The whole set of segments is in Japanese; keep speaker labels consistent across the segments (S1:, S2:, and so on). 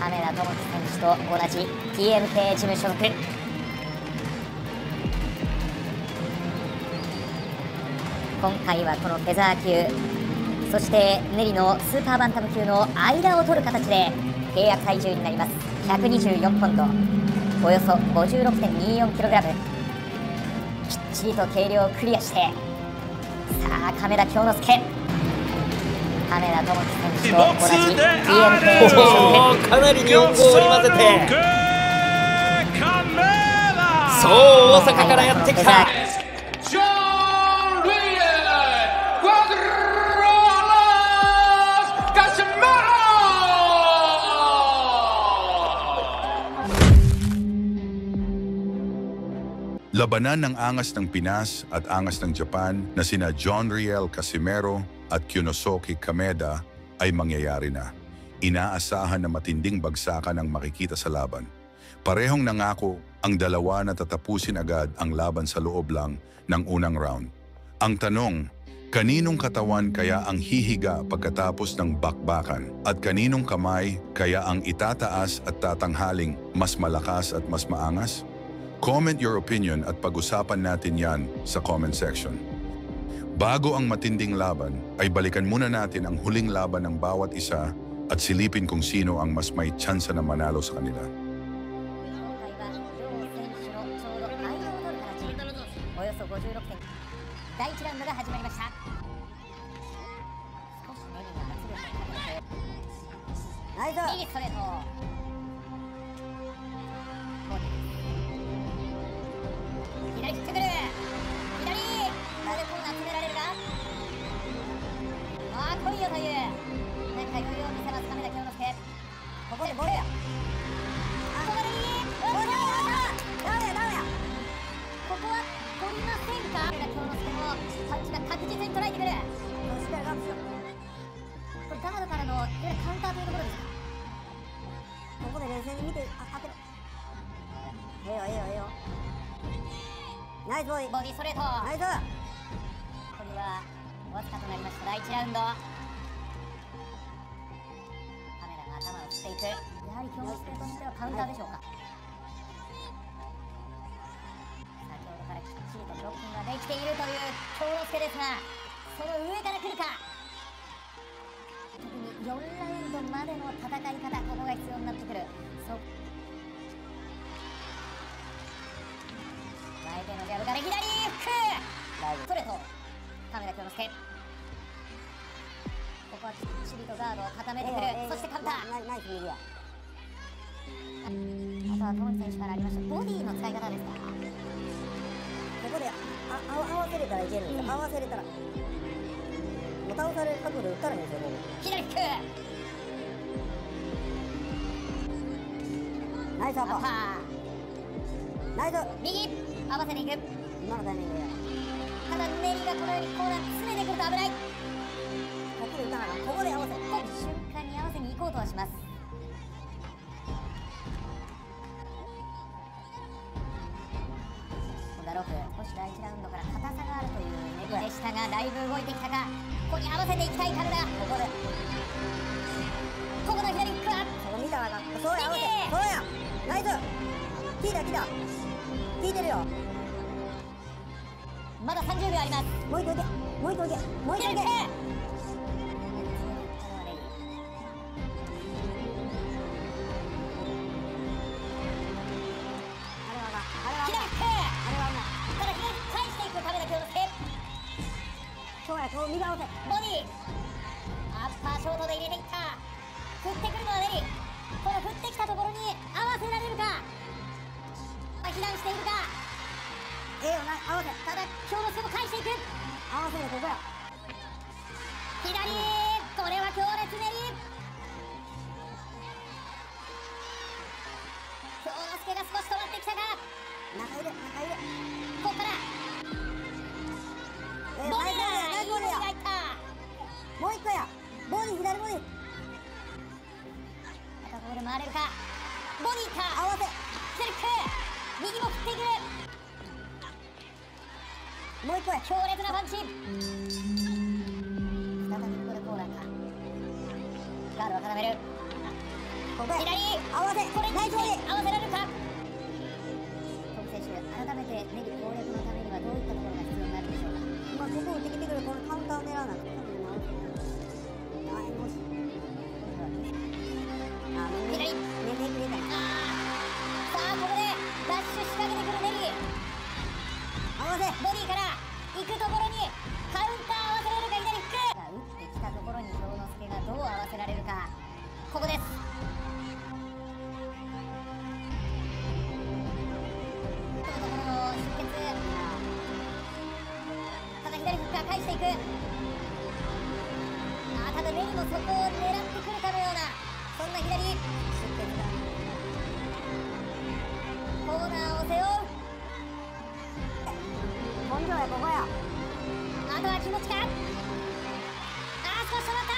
S1: 亀田智樹選手と同じ TMK ジム所属。今回はこのフェザー級、そしてネリのスーパーバンタム級の間を取る形で契約体重になります。124ポンド、およそ 56.24kg。 きっちりと計量をクリアして、さあ亀田京之介、亀田智樹選手と同じ TMK ジム所属。
S2: かなり日本語を織り交ぜて、そう大阪からやってきた
S3: Labanan ng angas ng Pinas at angas ng Japan na sina John Riel Casimero at Kyunosuke Kameda ay mangyayari na. Inaasahan na matinding bagsakan ang makikita sa laban. Parehong nangako ang dalawa na tatapusin agad ang laban sa loob lang ng unang round. Ang tanong, kaninong katawan kaya ang hihiga pagkatapos ng bakbakan at kaninong kamay kaya ang itataas at tatanghaling mas malakas at mas maangas? Comment your opinion at pag-usapan natin yan sa comment section. Bago ang matinding laban, ay balikan muna natin ang huling laban ng bawat isa at silipin kung sino ang mas may tsansa na manalo sa kanila.
S1: ナイスボディストレート。ナイス。これはわずかとなりました第1ラウンド。カメラが頭を振っていく。やはり京之介としてはカウンターでしょうか。先ほどからきっちりとブロッキングができているという京之介ですが、その上から来るか。特に4ラウンドまでの戦い方、ここが必要になってくる。相手のジャブから左フック、ストレート。亀田京之介、ここはきっちりとガードを固めてくる。そしてカウンター。ナイス右や。あとは友地選手からありましたボディの使い方ですか。ここで合わせれたらいけるんですよ。合わせれたらもう倒される角度で打ったらいいんですよ。左フック、ナイスアッパー。ナイス右合わせていく。今のタイミングや。ただネリがこのようにコーナー詰めてくると危ない。ここで打たなかった。ここで合わせる瞬間に合わせに行こうとはします。今度はロープ、少し第1ラウンドから硬さがあるというネリでしたが、だいぶ動いてきたか。ここに合わせていきたいカルダ。ここでここの左フックはそこ見たらあかん。そうや合わせ、そうやナイス。聞いた聞いてるよ。まだ30秒あります。もう一個いけ、もう一個いけ、もう一個いけ。こう右合わせボディアッパーショートで入れていった。振ってくるのはネリ。この振ってきたところに合わせられるか。避難しているか。よな合わせ。ただ京之介も返していく。合わせるここや。左、これは強烈ネリ。京之介が少し止まってきたか。中入れここからボディだ。いいボディがいった。もう一個や。ボディ左ボディ。またここで回れるか。ボディか合わせセルク右も振っていく。もう一個や。強烈なパンチ。再びここでコーナーか。ガードを固める。左合わせこれ内臓に合わせられるか。トム選手、改めてネリ攻略のためにはどういったところが必要になるんでしょうか。
S4: ここ打ってきてくるこのカウンターを狙わなくても
S1: 左さあここでダッシュ仕掛けてくるネリ合わせボディから行くところにカウンター合わせられるか。左フック打ってきたところに京之介がどう合わせられるか。ここです。ところの出血。ただ左フックは返していく。ただネリもそこを狙ってくるかのようなそんな左出血がコーナーを背負う。
S4: 根性やここや。
S1: あとは気持ちか。少し止まった。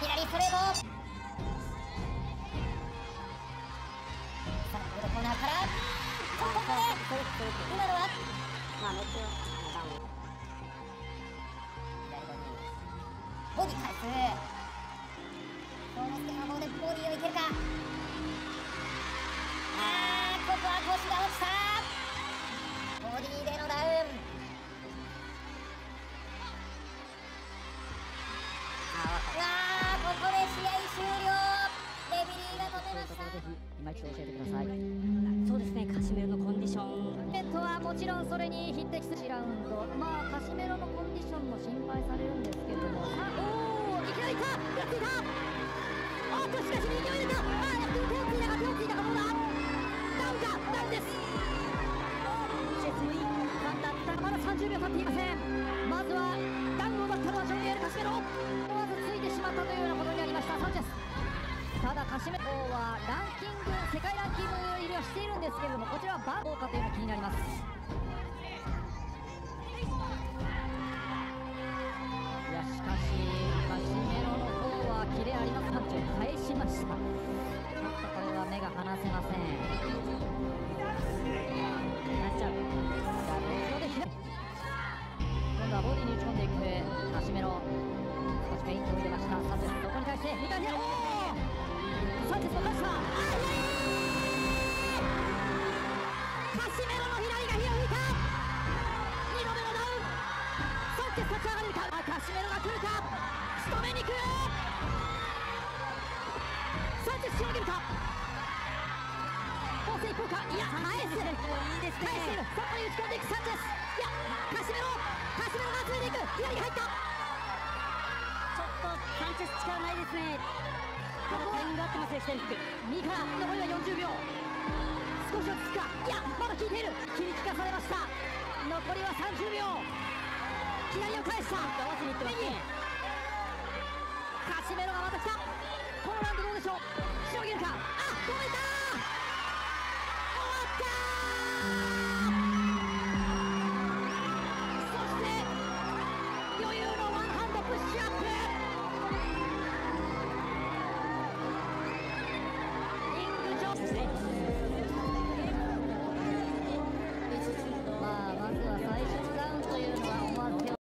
S1: 左ストレート。さあここでコーナーからここで今のはボディ返す。京之介の方でボディをいけるか。ここは腰が落ちた。ボディでのダウン。ここで試合終了。レフェリーが止めました。
S5: ぜひ今一度教えてください。そうですね、カシメロのコンディションペットはもちろんそれに匹敵するラウンド、カシメロのコンディションも心配されるんですけれども、いきなりいったやっていた。しかし右を入れた。手をついたかどうだ。ダウンです。チェスもいい感だったがまだ30秒経っていません。まずはダウンを奪ったのはジョニエル・カシメロ。思わずついてしまったというようなことになりましたサンチェス。ただカシメロはランキング世界ランキング入りはしているんですけれども、こちらはバーどうかというのが気になります。いやしかしカシメロの方はキレあります。パンチを返しました。ちょっとこれは目が離せません。なっちゃう。後ろで左今度はボディに打ち込んでいくカシメロ。少しフェイントを入れましたサンチェス。そこに対して2回目サンチェスも返した。カシメロの左が火を吹いた。2度目のダウン。サンチェス立ち上がれるか。カシメロが来るか。仕留めに来る。サンチェスしのげるか。コース一方か。いや返す。いいですね。返している。そこに打ち込んでいくサンチェス。いやカシメロがついていく。左に入った。ちょっとサンチェス力ないですね。ただタイミング合ってますね。左フック右から残りは40秒。少し落ち着くか。いやまだ効いている。切り利かされました。残りは30秒。左を返した。合わせにいってますね。カシメロがまた来た。このラウンドどうでしょう。しのげるか。止めた。